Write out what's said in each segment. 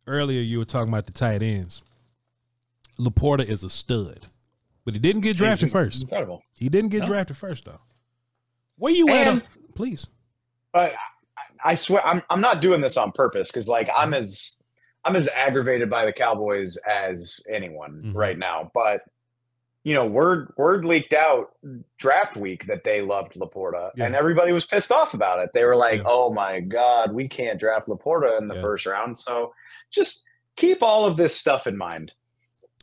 earlier you were talking about the tight ends. Laporta is a stud, but he didn't get drafted first. Incredible. He didn't get drafted first, though. Where you at? Please. I swear I'm not doing this on purpose because like I'm as aggravated by the Cowboys as anyone right now. But you know, word leaked out draft week that they loved Laporta, and everybody was pissed off about it. They were like, "Oh my God, we can't draft Laporta in the first round." So just keep all of this stuff in mind.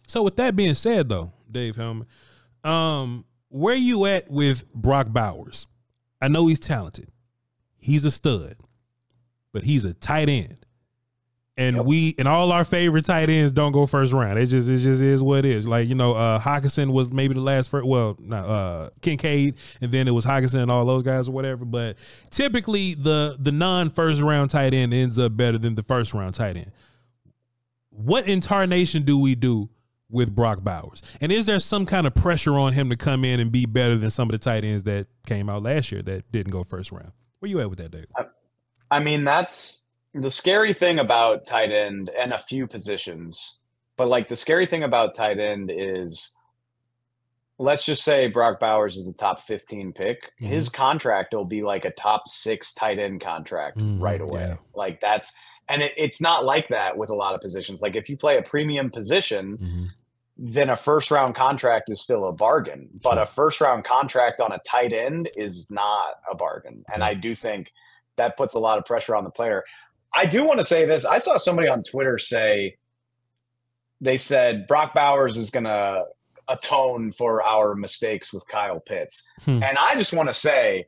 So with that being said, though, Dave Helman, where you at with Brock Bowers? I know he's talented. He's a stud, but he's a tight end. And and all our favorite tight ends don't go first round. It just is what it is. Like, you know, Hockenson was maybe the last first, well, not Kincaid, and then it was Hockenson and all those guys or whatever. But typically the non-first round tight end ends up better than the first round tight end. What incarnation do we do with Brock Bowers? And is there some kind of pressure on him to come in and be better than some of the tight ends that came out last year that didn't go first round? Where you at with that, Dave? I mean, that's the scary thing about tight end and a few positions. But like the scary thing about tight end is, let's just say Brock Bowers is a top 15 pick. His contract will be like a top 6 tight end contract right away. Yeah. Like that's, and it's not like that with a lot of positions. Like if you play a premium position, then a first round contract is still a bargain, but a first round contract on a tight end is not a bargain. And I do think that puts a lot of pressure on the player. I do want to say this. I saw somebody on Twitter say, they said Brock Bowers is going to atone for our mistakes with Kyle Pitts. And I just want to say,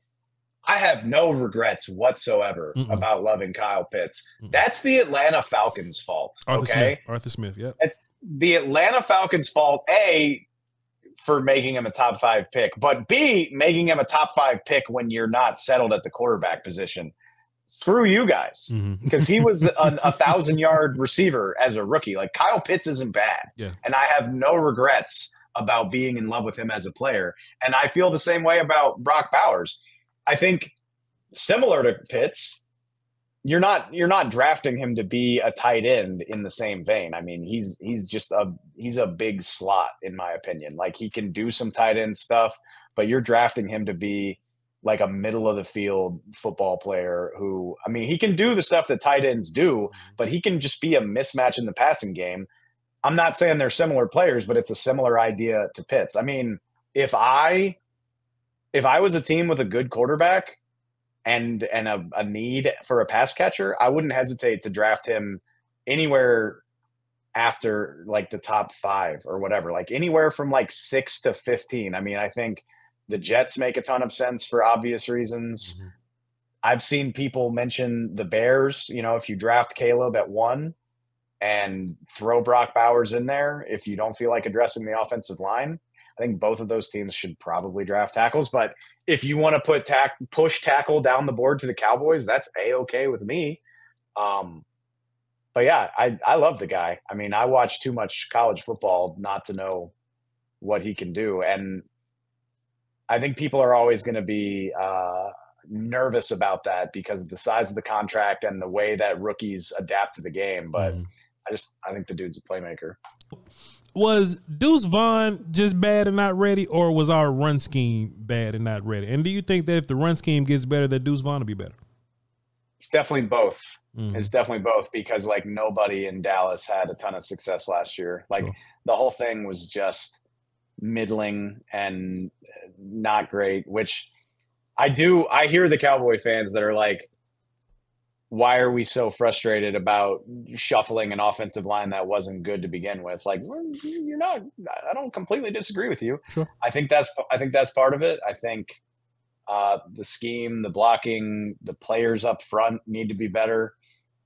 I have no regrets whatsoever about loving Kyle Pitts. That's the Atlanta Falcons' fault. Arthur Smith, yeah. It's the Atlanta Falcons' fault, A, for making him a top 5 pick, but B, making him a top 5 pick when you're not settled at the quarterback position. Screw you guys, because he was a 1,000-yard receiver as a rookie. Like Kyle Pitts isn't bad, and I have no regrets about being in love with him as a player. And I feel the same way about Brock Bowers. I think similar to Pitts, you're not drafting him to be a tight end in the same vein. I mean, he's a big slot in my opinion. Like he can do some tight end stuff, but you're drafting him to be like a middle of the field football player who, I mean, he can do the stuff that tight ends do, but he can just be a mismatch in the passing game. I'm not saying they're similar players, but it's a similar idea to Pitts. I mean, if I was a team with a good quarterback and a need for a pass catcher, I wouldn't hesitate to draft him anywhere after like the top 5 or whatever, like anywhere from like 6 to 15. I mean, I think the Jets make a ton of sense for obvious reasons. I've seen people mention the Bears. You know, if you draft Caleb at 1 and throw Brock Bowers in there, if you don't feel like addressing the offensive line, I think both of those teams should probably draft tackles. But if you want to put push tackle down the board to the Cowboys, that's A-okay with me. But yeah, I love the guy. I mean, I watch too much college football not to know what he can do. And I think people are always going to be nervous about that because of the size of the contract and the way that rookies adapt to the game. But I think the dude's a playmaker. Was Deuce Vaughn just bad and not ready, or was our run scheme bad and not ready? And do you think that if the run scheme gets better, that Deuce Vaughn will be better? It's definitely both. It's definitely both because like nobody in Dallas had a ton of success last year. Like the whole thing was just middling and not great, which I hear the Cowboy fans that are like, why are we so frustrated about shuffling an offensive line that wasn't good to begin with? Like, well, you're not. I don't completely disagree with you. Sure. I think that's part of it. I think the scheme, the blocking, the players up front need to be better.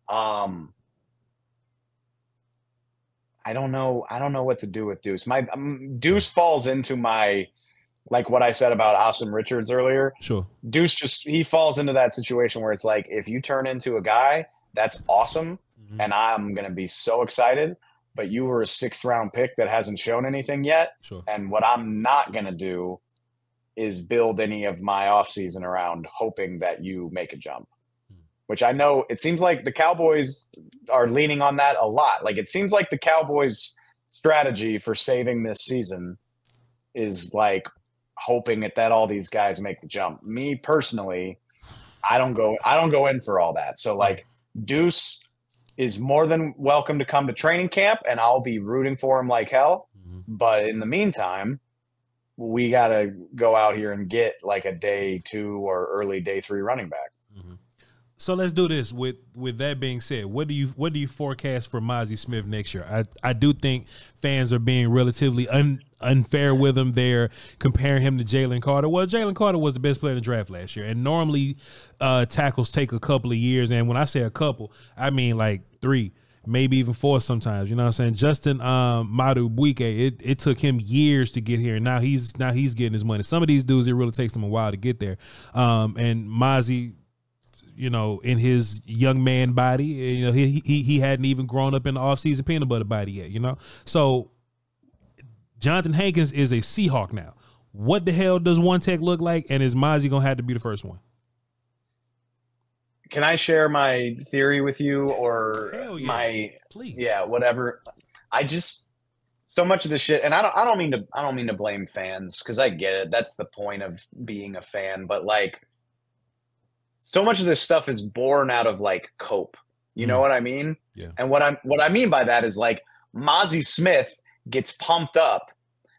I don't know what to do with Deuce. My Deuce falls into my, like what I said about Awesome Richards earlier. Sure. Deuce he falls into that situation where it's like, if you turn into a guy, that's awesome. And I'm going to be so excited, but you were a 6th round pick that hasn't shown anything yet. Sure. And what I'm not going to do is build any of my offseason around hoping that you make a jump, which I know it seems like the Cowboys are leaning on that a lot. Like, it seems like the Cowboys' strategy for saving this season is like hoping that all these guys make the jump. Me personally, I don't go in for all that. So like Deuce is more than welcome to come to training camp, and I'll be rooting for him like hell. But in the meantime, we got to go out here and get like a day 2 or early day 3 running back. So let's do this. With that being said, what do you forecast for Mozzie Smith next year? I do think fans are being relatively unfair with him. They're comparing him to Jalen Carter. Well, Jalen Carter was the best player in the draft last year, and normally tackles take a couple of years. And when I say a couple, I mean like 3, maybe even 4 sometimes. You know what I'm saying? Justin Madubuike, it took him years to get here, and now he's getting his money. Some of these dudes, it really takes them a while to get there. And Mozzie, you know, in his young man body, you know, he hadn't even grown up in the offseason peanut butter body yet, you know? So Jonathan Hankins is a Seahawk now. What the hell does One Tech look like? And is Mozzie going to have to be the first one? Can I share my theory with you, or please? Yeah, whatever. I just, so much of this shit, and I don't mean to blame fans, because I get it. That's the point of being a fan. But like, so much of this stuff is born out of like cope. You know what I mean? Yeah. And what I mean by that is like Mozzie Smith gets pumped up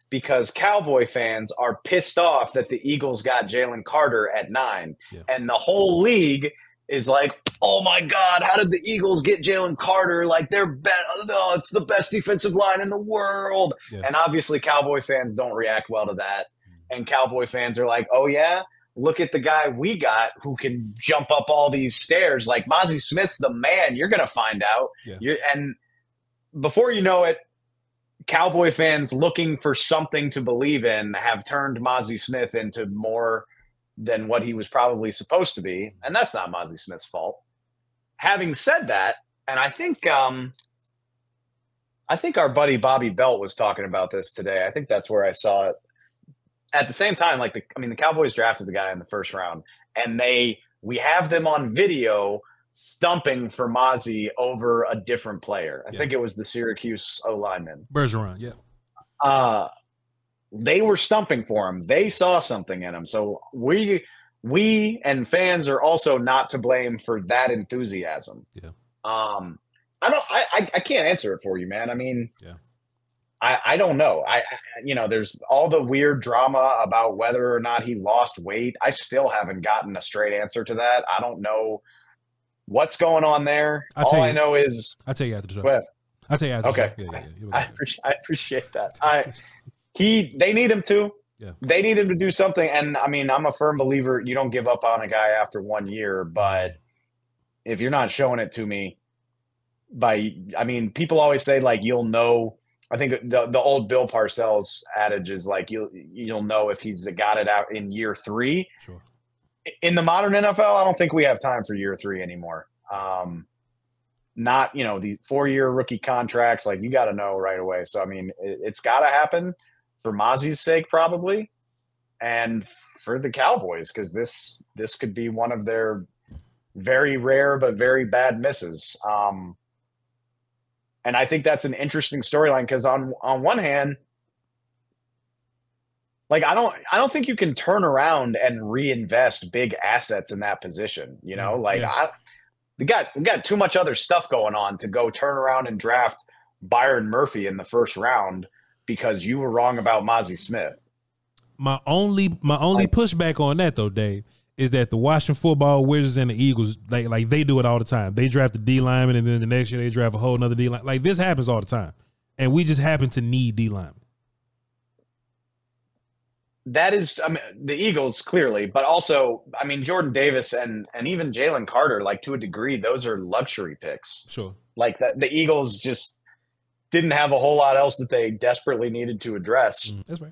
because Cowboy fans are pissed off that the Eagles got Jalen Carter at 9, and the whole league is like, oh my God, how did the Eagles get Jalen Carter? Like, it's the best defensive line in the world. Yeah. And obviously Cowboy fans don't react well to that. And Cowboy fans are like, oh yeah, look at the guy we got who can jump up all these stairs. Like, Mozzie Smith's the man. You're going to find out. Yeah. And before you know it, Cowboy fans looking for something to believe in have turned Mozzie Smith into more than what he was probably supposed to be. And that's not Mozzie Smith's fault. Having said that, and I think our buddy Bobby Belt was talking about this today. I think that's where I saw it. At the same time, like the Cowboys drafted the guy in the first round, and we have them on video stumping for Mozzie over a different player. I think it was the Syracuse O-lineman. Bergeron, yeah. They were stumping for him. They saw something in him. So we and fans are also not to blame for that enthusiasm. Yeah. I can't answer it for you, man. I mean, I don't know. There's all the weird drama about whether or not he lost weight. I still haven't gotten a straight answer to that. I don't know what's going on there. All I know is I'll tell you after the show. I'll tell you after the show. Yeah. I appreciate that. They need him to. Yeah. They need him to do something. And I mean, I'm a firm believer you don't give up on a guy after 1 year, but if you're not showing it to me people always say like, you'll know. I think the old Bill Parcells adage is like, you'll know if he's got it out in year 3. Sure. In the modern NFL, I don't think we have time for year 3 anymore. Not, the 4-year rookie contracts, like you got to know right away. So, I mean, it's got to happen for Mozzie's sake, probably. And for the Cowboys, because this could be one of their very rare, but very bad misses. And I think that's an interesting storyline because on one hand, like I don't think you can turn around and reinvest big assets in that position. We got too much other stuff going on to go turn around and draft Byron Murphy in the first round because you were wrong about Mozzie Smith. My only pushback on that though, Dave, is that the Washington Football Wizards and the Eagles, like they do it all the time. They draft a D lineman, and then the next year they draft a whole nother D lineman. Like this happens all the time, and we just happen to need D linemen. That is, the Eagles clearly, but also, Jordan Davis and even Jalen Carter, like to a degree, those are luxury picks. Sure. Like the Eagles just didn't have a whole lot else that they desperately needed to address. That's right.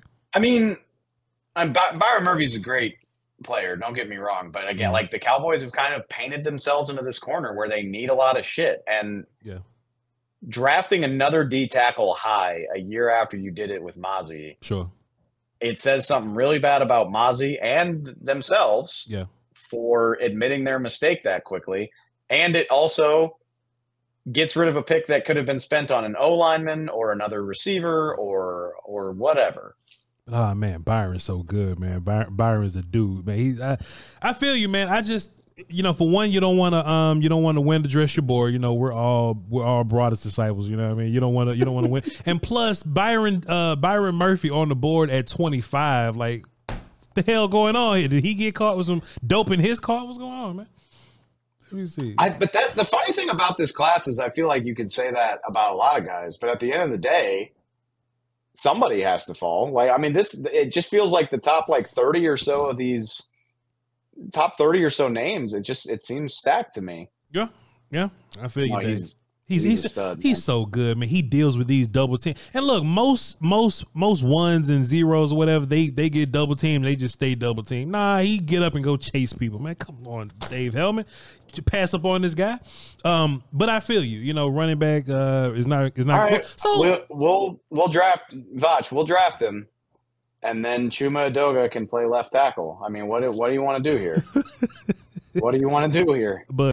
Byron Murphy's a great player, don't get me wrong, but again, like the Cowboys have kind of painted themselves into this corner where they need a lot of shit, and drafting another D tackle high a year after you did it with Mozzie, sure, it says something really bad about Mozzie and themselves for admitting their mistake that quickly. And it also gets rid of a pick that could have been spent on an O lineman or another receiver or whatever. Oh man, Byron's so good, man. Byron's a dude, man. I feel you, man. I just, for one, you don't want to win to dress your board. We're all broadest disciples. You know what I mean? You don't want to win. And plus, Byron Murphy on the board at 25. Like, the hell going on here? Did he get caught with some dope in his car? What's going on, man? Let me see. But the funny thing about this class is I feel like you could say that about a lot of guys, but at the end of the day, somebody has to fall. Like, I mean, it just feels like the top 30 or so of these top 30 or so names. It seems stacked to me. Yeah. I feel you. He's a stud, he's so good, man. He deals with these double team. And look, most ones and zeros or whatever, they get double team. They just stay double team. Nah, he get up and go chase people, man. Come on, Dave Helman. You pass up on this guy. But I feel you. Running back is not. All right. So we'll draft Voch. We'll draft him, and then Chuma Edoga can play left tackle. I mean, what do you want to do here? What do you want to do here? But